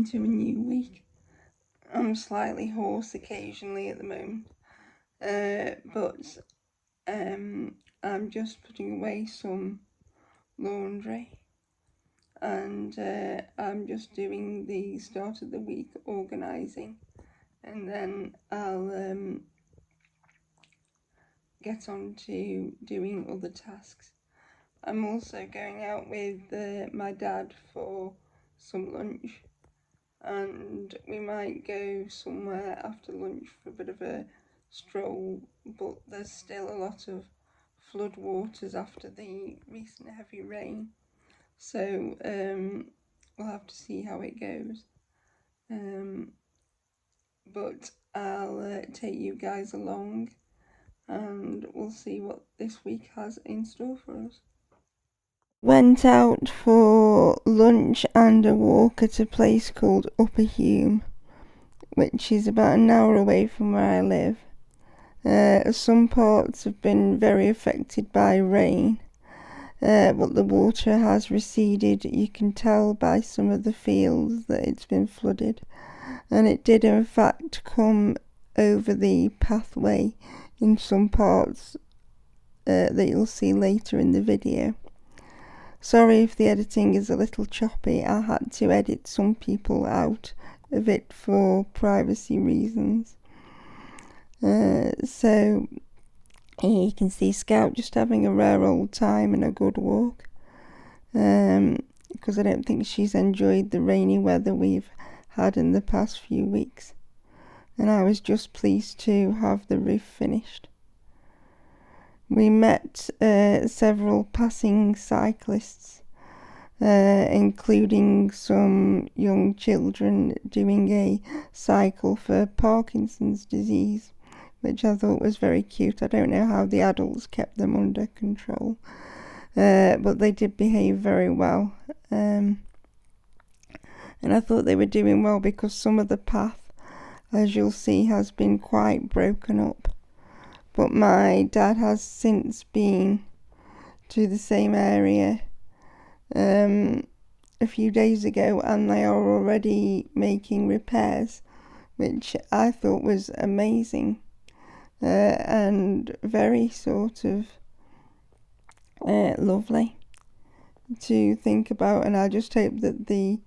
into a new week. I'm slightly hoarse occasionally at the moment, but I'm just putting away some laundry, and I'm just doing the start of the week organising, and then I'll get on to doing other tasks. I'm also going out with my dad for some lunch, and we might go somewhere after lunch for a bit of a stroll, but there's still a lot of flood waters after the recent heavy rain, so we'll have to see how it goes. But I'll take you guys along, and we'll see what this week has in store for us. Went out for lunch and a walk at a place called Upper Hume, which is about an hour away from where I live. Some parts have been very affected by rain, but the water has receded. You can tell by some of the fields that it's been flooded, and it did in fact come over the pathway in some parts that you'll see later in the video. Sorry if the editing is a little choppy. I had to edit some people out of it for privacy reasons. So here you can see Scout just having a rare old time and a good walk, because I don't think she's enjoyed the rainy weather we've had in the past few weeks, and I was just pleased to have the roof finished. We met several passing cyclists, including some young children doing a cycle for Parkinson's disease, which I thought was very cute. I don't know how the adults kept them under control, but they did behave very well. And I thought they were doing well because some of the path, as you'll see, has been quite broken up. But my dad has since been to the same area a few days ago, and they are already making repairs, which I thought was amazing, and very sort of lovely to think about. And I just hope that the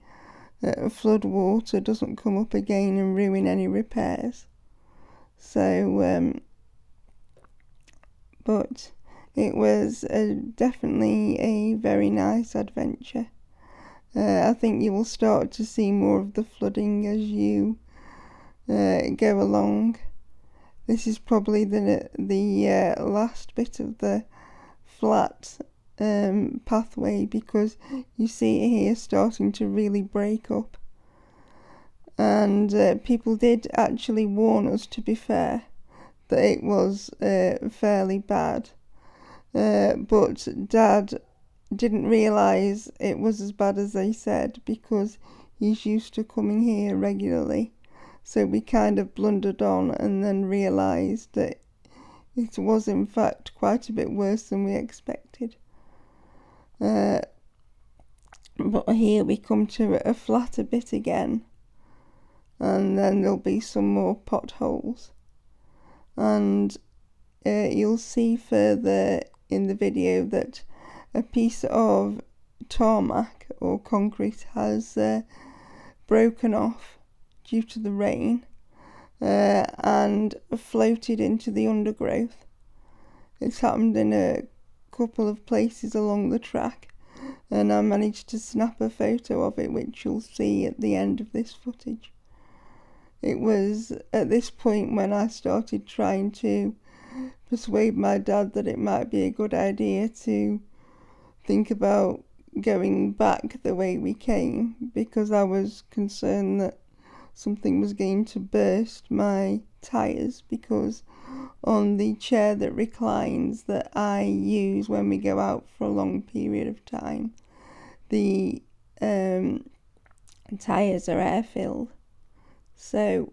flood water doesn't come up again and ruin any repairs. So but it was definitely a very nice adventure. I think you will start to see more of the flooding as you go along. This is probably the last bit of the flat pathway, because you see it here starting to really break up. And people did actually warn us, to be fair, that it was fairly bad, but Dad didn't realise it was as bad as they said, because he's used to coming here regularly. So we kind of blundered on and then realised that it was in fact quite a bit worse than we expected. But here we come to a flatter bit again, and then there'll be some more potholes. And you'll see further in the video that a piece of tarmac or concrete has broken off due to the rain and floated into the undergrowth. It's happened in a couple of places along the track, and I managed to snap a photo of it, which you'll see at the end of this footage. It was at this point when I started trying to persuade my dad that it might be a good idea to think about going back the way we came, because I was concerned that something was going to burst my tyres, because on the chair that reclines that I use when we go out for a long period of time, the tyres are air-filled. So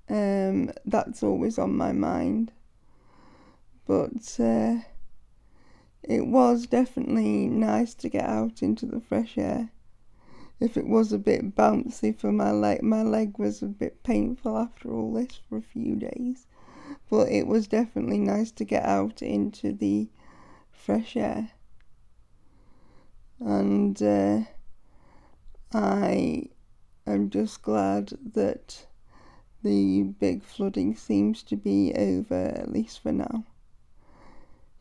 that's always on my mind. But it was definitely nice to get out into the fresh air. if it was a bit bouncy for my leg was a bit painful after all this for a few days. But it was definitely nice to get out into the fresh air. And I am just glad that the big flooding seems to be over, at least for now.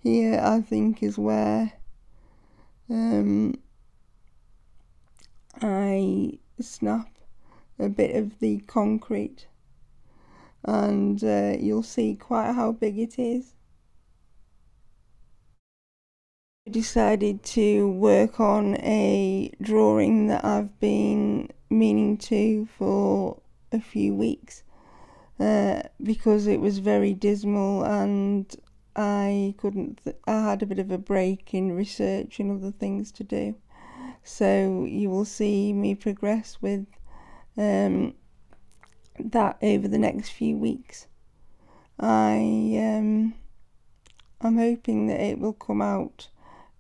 Here, I think, is where I snap a bit of the concrete, and you'll see quite how big it is. I decided to work on a drawing that I've been meaning to for a few weeks because it was very dismal and I had a bit of a break in research and other things to do. So you will see me progress with that over the next few weeks. I'm hoping that it will come out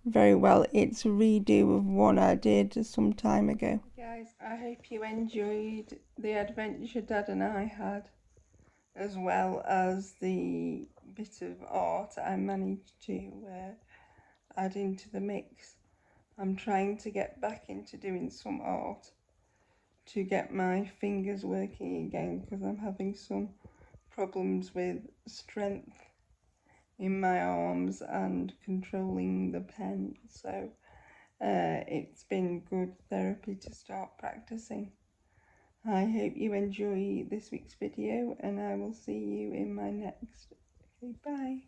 very well. It's a redo of one I did some time ago. Guys, I hope you enjoyed the adventure Dad and I had, as well as the bit of art I managed to add into the mix. I'm trying to get back into doing some art to get my fingers working again because I'm having some problems with strength in my arms and controlling the pen, so it's been good therapy to start practicing. I hope you enjoy this week's video and I will see you in my next. Okay, bye.